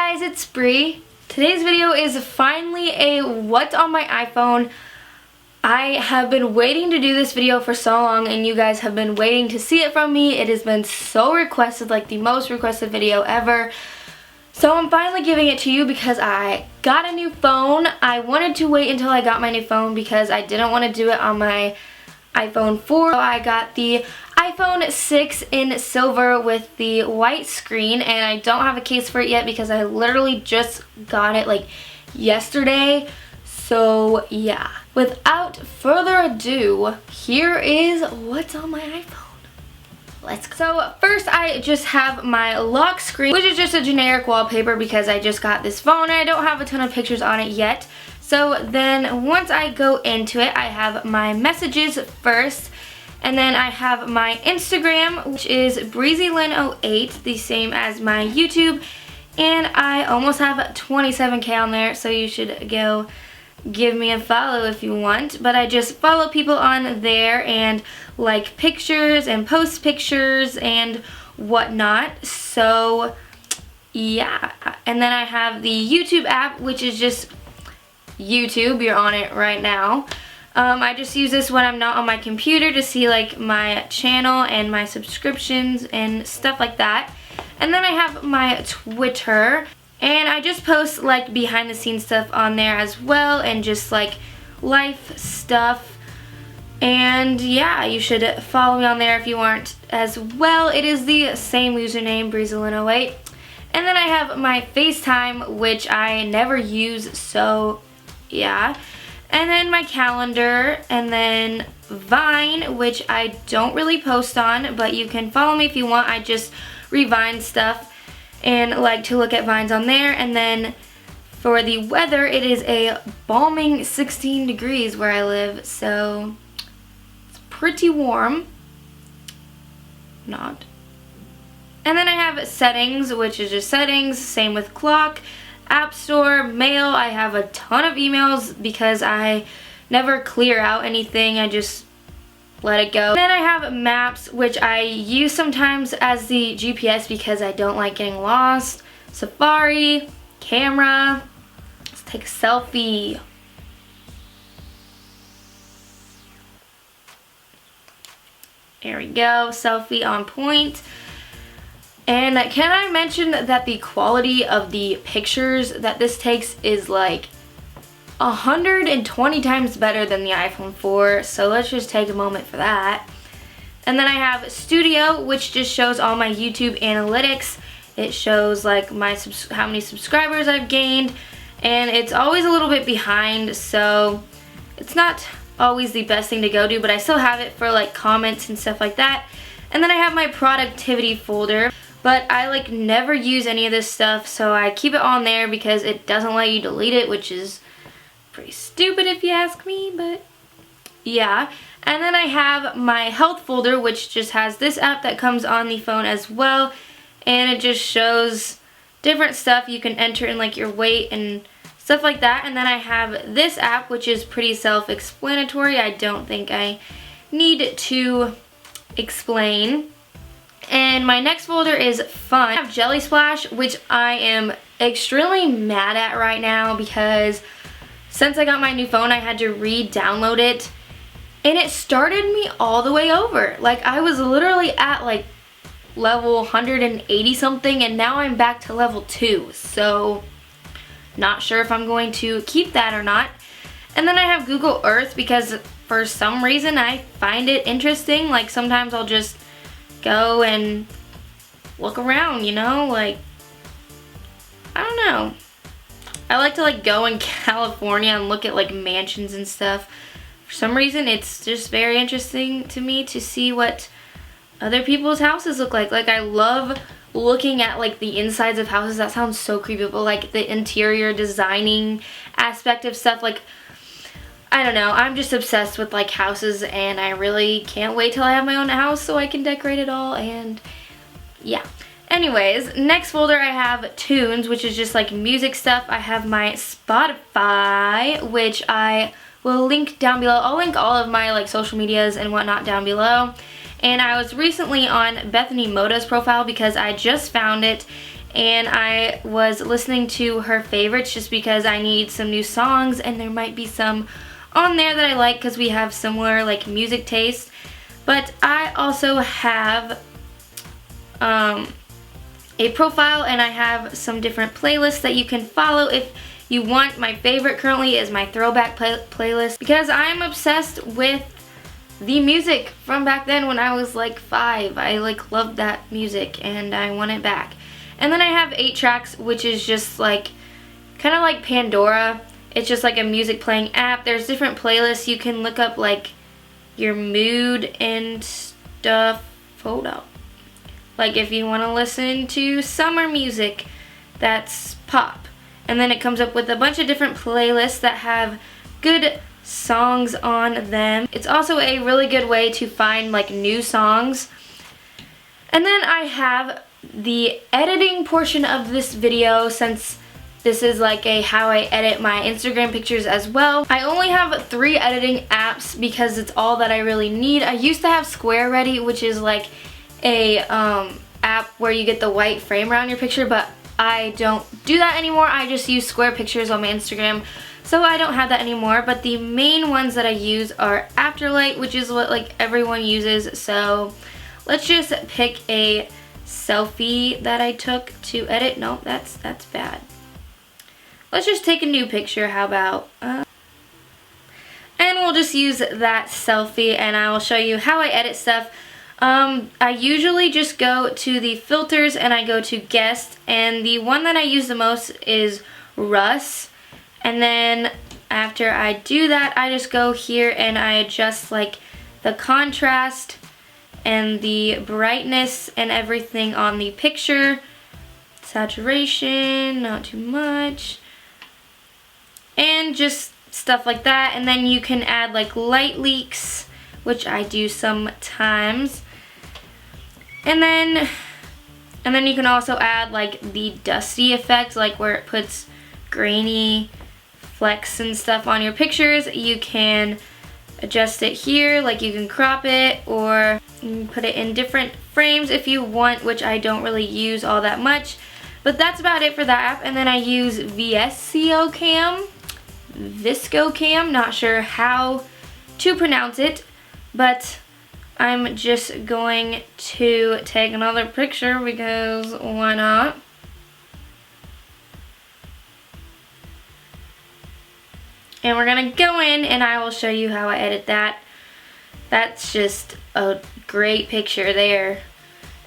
guys, it's Bree. Today's video is finally a what's on my iPhone. I have been waiting to do this video for so long and you guys have been waiting to see it from me. It has been so requested, like the most requested video ever. So I'm finally giving it to you because I got a new phone. I wanted to wait until I got my new phone because I didn't want to do it on my iPhone 4. So I got the iPhone 6 in silver with the white screen, and I don't have a case for it yet because I literally just got it like yesterday. So yeah, without further ado, here is what's on my iPhone. Let's go. So first I just have my lock screen, which is just a generic wallpaper because I just got this phone and I don't have a ton of pictures on it yet. So then once I go into it, I have my messages first. And then I have my Instagram, which is breezylyn08, the same as my YouTube. And I almost have 27K on there, so you should go give me a follow if you want. But I just follow people on there and like pictures and post pictures and whatnot. So yeah. And then I have the YouTube app, which is just YouTube. You're on it right now. I just use this when I'm not on my computer to see like my channel and my subscriptions and stuff like that. And then I have my Twitter, and I just post like behind the scenes stuff on there as well, and just like life stuff. And yeah, you should follow me on there if you aren't as well. It is the same username, breezylyn08. And then I have my FaceTime, which I never use, so yeah. And then my calendar, and then Vine, which I don't really post on, but you can follow me if you want. I just re-Vine stuff and like to look at Vines on there. And then for the weather, it is a balming 16 degrees where I live, so it's pretty warm. Not. And then I have settings, which is just settings, same with clock. App Store, mail, I have a ton of emails because I never clear out anything, I just let it go. Then I have maps, which I use sometimes as the GPS because I don't like getting lost. Safari, camera, let's take a selfie. There we go, selfie on point. And can I mention that the quality of the pictures that this takes is like 120 times better than the iPhone 4, so let's just take a moment for that. And then I have Studio, which just shows all my YouTube analytics. It shows like my how many subscribers I've gained, and it's always a little bit behind, so it's not always the best thing to go to, but I still have it for like comments and stuff like that. And then I have my productivity folder. But I like never use any of this stuff, so I keep it on there because it doesn't let you delete it, which is pretty stupid if you ask me, but yeah. And then I have my health folder, which just has this app that comes on the phone as well, and it just shows different stuff you can enter in, like your weight and stuff like that. And then I have this app, which is pretty self-explanatory. I don't think I need to explain. And my next folder is fun. I have Jelly Splash, which I am extremely mad at right now because since I got my new phone, I had to re-download it. And it started me all the way over. Like, I was literally at like level 180 something, and now I'm back to level 2. So, not sure if I'm going to keep that or not. And then I have Google Earth because for some reason I find it interesting. Like, sometimes I'll just go and look around, you know, like, I don't know. I like to like go in California and look at like mansions and stuff. For some reason, it's just very interesting to me to see what other people's houses look like. Like, I love looking at like the insides of houses. That sounds so creepy, but like the interior designing aspect of stuff, like, I don't know, I'm just obsessed with like houses, and I really can't wait till I have my own house so I can decorate it all, and yeah. Anyways, next folder I have tunes, which is just like music stuff. I have my Spotify, which I will link down below. I'll link all of my like social medias and whatnot down below. And I was recently on Bethany Moda's profile because I just found it, and I was listening to her favorites just because I need some new songs, and there might be some on there that I like because we have similar like music taste. But I also have a profile, and I have some different playlists that you can follow if you want. My favorite currently is my throwback playlist because I'm obsessed with the music from back then when I was like 5. I like loved that music and I want it back. And then I have 8 tracks, which is just like kind of like Pandora. It's just like a music playing app. There's different playlists. You can look up like your mood and stuff. Hold up. Like if you want to listen to summer music, that's pop. And then it comes up with a bunch of different playlists that have good songs on them. It's also a really good way to find like new songs. And then I have the editing portion of this video, since this is like a how I edit my Instagram pictures as well. I only have 3 editing apps because it's all that I really need. I used to have Square Ready, which is like a app where you get the white frame around your picture, but I don't do that anymore. I just use Square Pictures on my Instagram, so I don't have that anymore. But the main ones that I use are Afterlight, which is what like everyone uses. So let's just pick a selfie that I took to edit. No, that's bad. Let's just take a new picture. How about and we'll just use that selfie, and I will show you how I edit stuff. I usually just go to the filters and I go to guest, and the one that I use the most is Russ. And then after I do that, I just go here and I adjust like the contrast and the brightness and everything on the picture. Saturation, not too much. And just stuff like that. And then you can add like light leaks, which I do sometimes. And then you can also add like the dusty effect, like where it puts grainy flecks and stuff on your pictures. You can adjust it here, like you can crop it, or you can put it in different frames if you want, which I don't really use all that much. But that's about it for that app. And then I use VSCO Cam, not sure how to pronounce it, but I'm just going to take another picture because why not? And we're gonna go in and I will show you how I edit that. That's just a great picture there.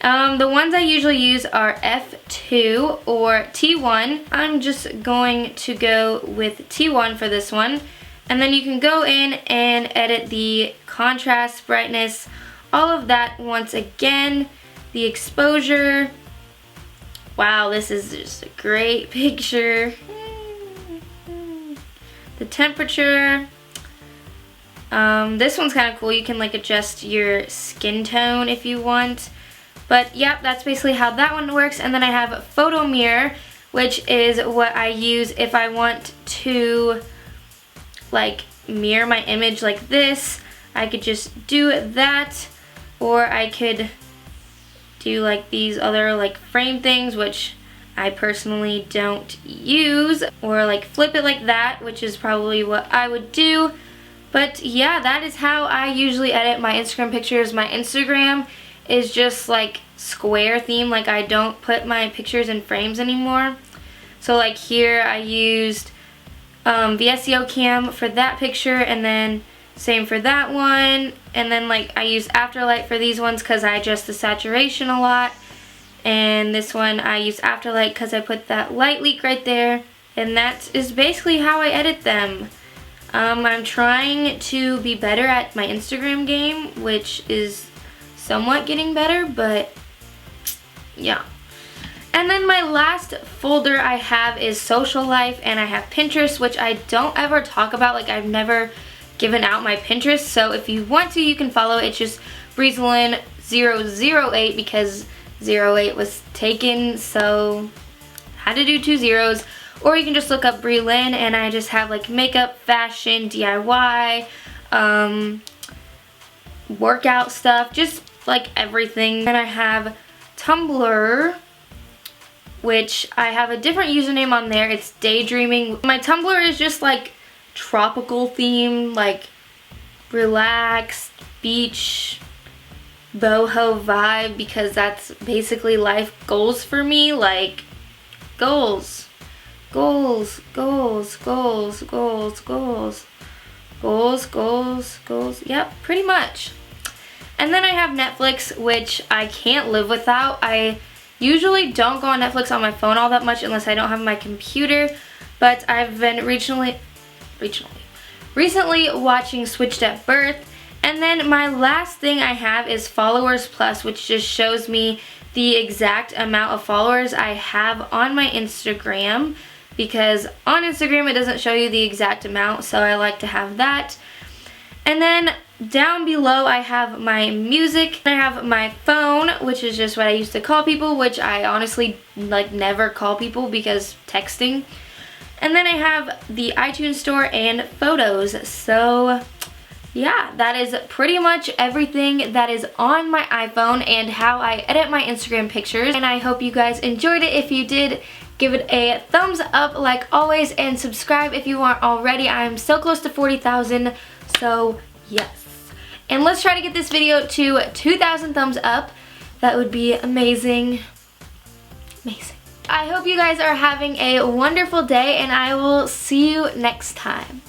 The ones I usually use are F2 or T1. I'm just going to go with T1 for this one. And then you can go in and edit the contrast, brightness, all of that once again. The exposure. Wow, this is just a great picture. The temperature. This one's kind of cool. You can like adjust your skin tone if you want. But yeah, that's basically how that one works. And then I have Photo Mirror, which is what I use if I want to like mirror my image like this. I could just do that, or I could do like these other like frame things, which I personally don't use, or like flip it like that, which is probably what I would do. But yeah, that is how I usually edit my Instagram pictures. My Instagram is just like square theme, like I don't put my pictures in frames anymore. So like here I used VSCO Cam for that picture, and then same for that one, and then like I use Afterlight for these ones because I adjust the saturation a lot, and this one I use Afterlight because I put that light leak right there, and that is basically how I edit them. I'm trying to be better at my Instagram game, which is somewhat getting better, but yeah. And then my last folder I have is social life, and I have Pinterest, which I don't ever talk about. Like I've never given out my Pinterest, so if you want to, you can follow. It's just Breezelyn008 because 08 was taken, so had to do 2 zeros. Or you can just look up Bree Lynn, and I just have like makeup, fashion, DIY, workout stuff, just like everything. And I have Tumblr, which I have a different username on there. It's Daydreaming. My Tumblr is just like tropical theme, like relaxed, beach, boho vibe, because that's basically life goals for me. Like goals, goals, goals, goals, goals, goals, goals, goals, goals. Yep, pretty much. And then I have Netflix, which I can't live without. I usually don't go on Netflix on my phone all that much unless I don't have my computer, but I've been recently watching Switched at Birth. And then my last thing I have is Followers Plus, which just shows me the exact amount of followers I have on my Instagram, because on Instagram it doesn't show you the exact amount, so I like to have that. And then down below I have my music. I have my phone, which is just what I used to call people, which I honestly like never call people because texting. And then I have the iTunes store and photos. So yeah, that is pretty much everything that is on my iPhone and how I edit my Instagram pictures. And I hope you guys enjoyed it. If you did, give it a thumbs up like always, and subscribe if you aren't already. I'm so close to 40,000, so yes. And let's try to get this video to 2,000 thumbs up. That would be amazing. Amazing. I hope you guys are having a wonderful day, and I will see you next time.